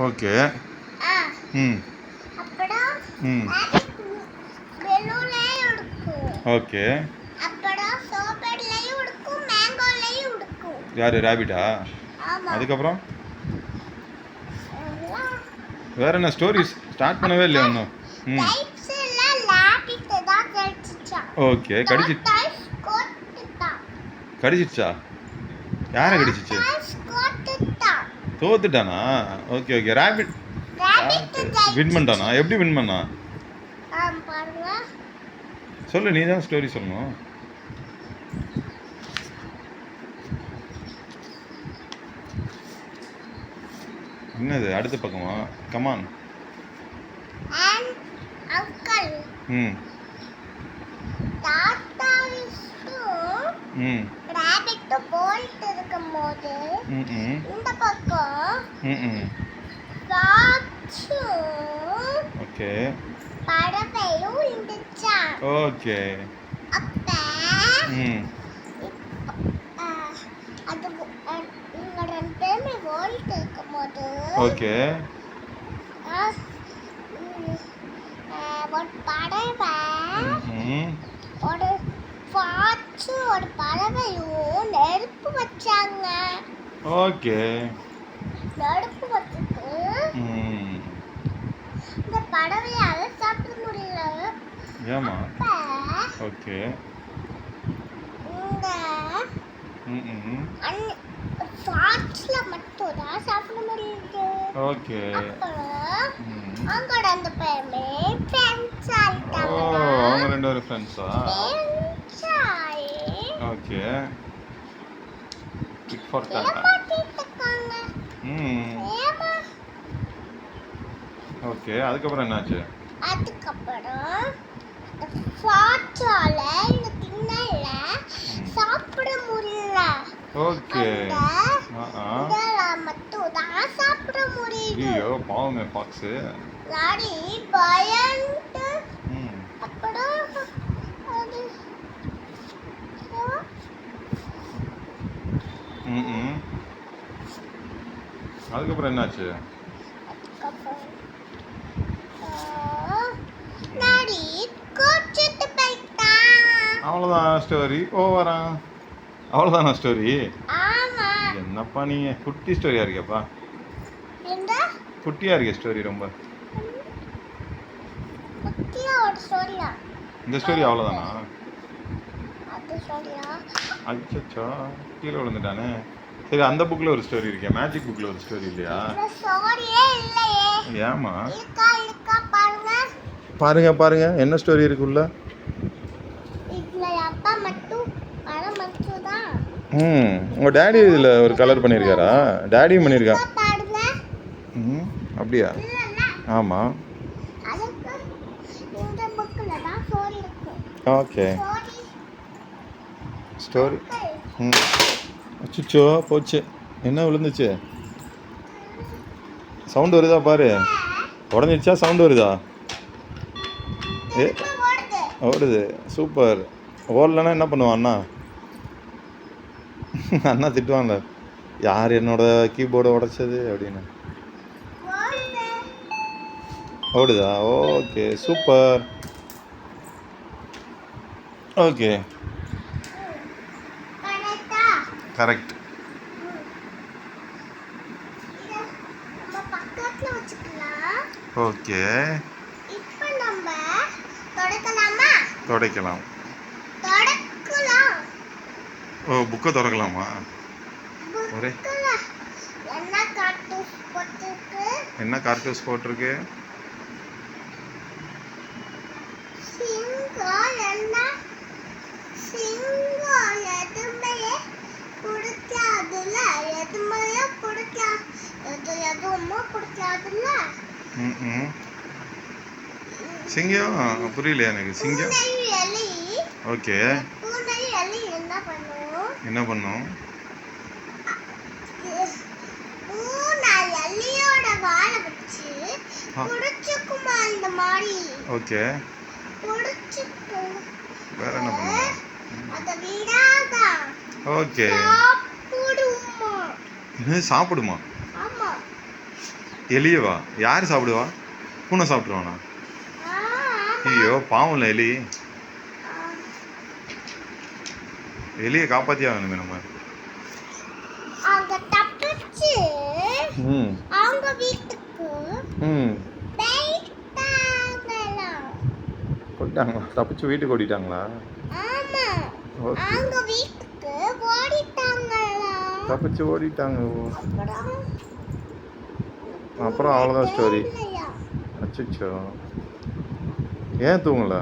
Okay. ம் ம் okay. யார் ரேபிட்டா? அதுக்கப்புறம் வேற என்ன ஸ்டோரிஸ் ஸ்டார்ட் பண்ணவே இல்லையா இன்னும்? ம் ஓகே. கடிச்சிச்சா? யாரை கடிச்சிச்சு? தோத்துட்டானா? Okay okay. ரேபிட் வின் பண்ணிட்டானா? எப்படி வின் பண்ணா? சொல்லு, நீ தான் ஸ்டோரி சொல்லணும். என்னது அடுத்த பக்கமா? கமான். ம் ம் இந்த பக்கம் ஓகே பறவையும் இருந்துச்சா? ஓகே. அப்ப ம் அது இங்க ரெண்டு பேருமே ஓடிட்டு இருக்கும்போது ஓகே ஒரு பறவை ஒரு ஃபாக்ஸ் ஒரு பறவையும் நெருப்பு வச்சாங்க. ஓகே. நெருப்பு வச்சுட்டு இந்த பறவையால சாப்பிட முடியல. ஏமா? ஓகே. இந்த ஃபாக்ஸ்ல மட்டும் தான் சாப்பிட முடியுது. ஓகே. அங்க அந்த பேமே ஃப்ரெண்ட்ஸ் ஆயிட்டாங்க. ஓ, அவங்க ரெண்டு பேரும் ஃப்ரெண்ட்ஸா? Okay. Big for Tata. Okay. அதுக்கப்புறம் என்னாச்சு? அதுக்கப்புறம் ஃபாக்ஸால இந்த திண்ணல சாப்பிட முடியல. ஓகே. மட்டும் தான் சாப்பிட முடியுது. ஐயோ பாவமே ஃபாக்ஸ். லாரி பயந்து அப்புறம் அது அதுக்கப்புறம் என்னாச்சு? அவ்வளோதான் ஸ்டோரி ஓவரா? அவ்வளோதானா ஸ்டோரி? என்னப்பா நீ குட்டி ஸ்டோரியா இருக்கேப்பா. குட்டியா இருக்கே ஸ்டோரி ரொம்ப. இந்த ஸ்டோரி அவ்வளோதானா? அச்சோ கீழே விழுந்துட்டானே. சரி, அந்த புக்கில் ஒரு ஸ்டோரி இருக்கே, மேஜிக் புக்கில் ஒரு ஸ்டோரி இல்லையா? ஏமா? பாருங்க பாருங்க என்ன ஸ்டோரி இருக்குல்ல. உங்கள் டேடி இதில் ஒரு கலர் பண்ணியிருக்காரா? டேடியும் பண்ணியிருக்கா? அப்படியா? ஆமாம். ஓகே. ஸ்டோரி அச்சுச்சோ போச்சு. என்ன விழுந்துச்சு? சவுண்டு வருதா பாரு. உடஞ்சிடுச்சா? சவுண்டு வருதா? ஓடுது. சூப்பர். ஓடலன்னா என்ன பண்ணுவான் அண்ணா? அண்ணா திட்டுவாங்க, யார் என்னோட கீபோர்டை உடைச்சது அப்படின்னு. ஓடுதா? Okay super. Okay correct. Okay துடைக்கலாம். ஓ, புக்கை திறக்கலாமா? ஒரே என்ன கார்ட்டூஸ் போட்டிருக்கு? சிங்கம் புரியலையா எனக்கு? சிங்கம் ஓகே. என்ன பண்ணும்? ஓகே. வேற என்ன பண்ணும்? ஓகே. சாப்பிடுமா? எலியவா யார் சாப்பிடுவா? பூனை சாப்பிடுவானா? ஐயோ பாவம்ல எலி. எலியை காப்பாத்தியா வேணுமே நம்ம. அவங்க தப்பிச்சு ம் அவங்க வீட்டுக்கு ம் போயிட்டாங்களாம். ஓடிட்டாங்களா? தப்பிச்சு வீட்டுக்கு ஓடிட்டாங்களா? ஆமா, ஓகே. அவங்க வீட்டுக்கு ஓடிட்டாங்களாம். தப்பிச்சு ஓடிட்டாங்க. அப்புறம் அப்புறம் அவ்வளோதான் ஸ்டோரி. தெரியலையா? அச்சோ ஏன் தூங்கல?